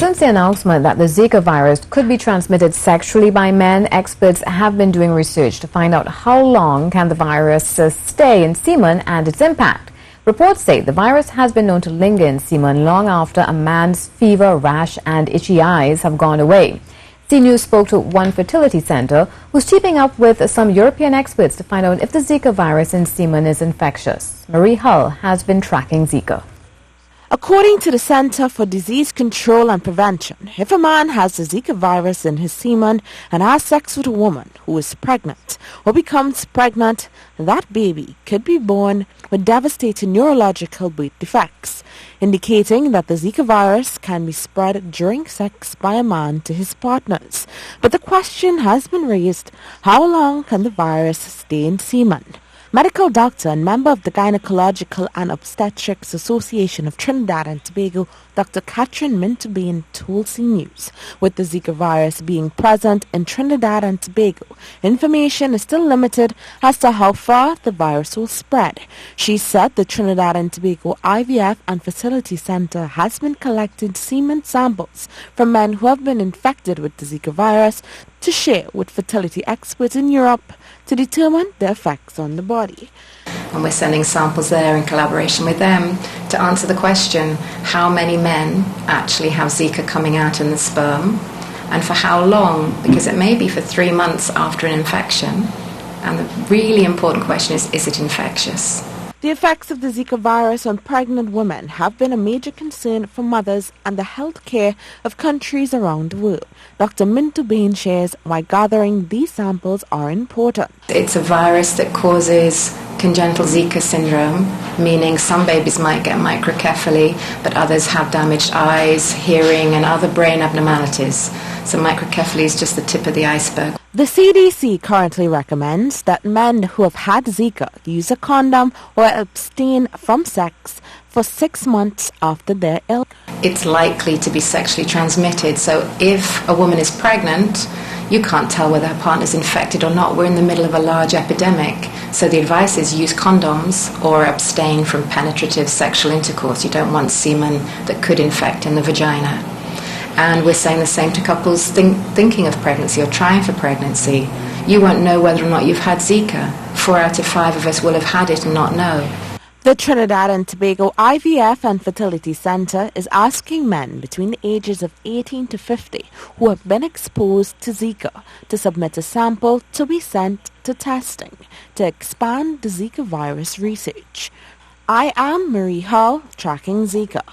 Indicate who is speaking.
Speaker 1: Since the announcement that the Zika virus could be transmitted sexually by men, experts have been doing research to find out how long can the virus stay in semen and its impact. Reports say the virus has been known to linger in semen long after a man's fever, rash and itchy eyes have gone away. CNews spoke to one fertility center who's teaming up with some European experts to find out if the Zika virus in semen is infectious. Marie Hull has been tracking Zika.
Speaker 2: According to the Center for Disease Control and Prevention, if a man has the Zika virus in his semen and has sex with a woman who is pregnant or becomes pregnant, that baby could be born with devastating neurological birth defects, indicating that the Zika virus can be spread during sex by a man to his partners. But the question has been raised, how long can the virus stay in semen? Medical doctor and member of the Gynecological and Obstetrics Association of Trinidad and Tobago, Dr. Catherine Minto-Bain told CNews, with the Zika virus being present in Trinidad and Tobago, information is still limited as to how far the virus will spread. She said the Trinidad and Tobago IVF and Fertility Center has been collecting semen samples from men who have been infected with the Zika virus to share with fertility experts in Europe to determine the effects on the body.
Speaker 3: And we're sending samples there in collaboration with them to answer the question, how many men actually have Zika coming out in the sperm and for how long, because it may be for 3 months after an infection. And the really important question is it infectious?
Speaker 2: The effects of the Zika virus on pregnant women have been a major concern for mothers and the health care of countries around the world. Dr. Minto-Bain shares why gathering these samples are important.
Speaker 3: It's a virus that causes congenital Zika syndrome, meaning some babies might get microcephaly, but others have damaged eyes, hearing, and other brain abnormalities. So microcephaly is just the tip of the iceberg.
Speaker 2: The CDC currently recommends that men who have had Zika use a condom or abstain from sex for 6 months after their illness.
Speaker 3: It's likely to be sexually transmitted, so if a woman is pregnant, you can't tell whether her partner's infected or not. We're in the middle of a large epidemic, so the advice is use condoms or abstain from penetrative sexual intercourse. You don't want semen that could infect in the vagina. And we're saying the same to couples thinking of pregnancy or trying for pregnancy. You won't know whether or not you've had Zika. 4 out of 5 of us will have had it and not know.
Speaker 2: The Trinidad and Tobago IVF and Fertility Center is asking men between the ages of 18 to 50 who have been exposed to Zika to submit a sample to be sent to testing to expand the Zika virus research. I am Marie Hull, tracking Zika.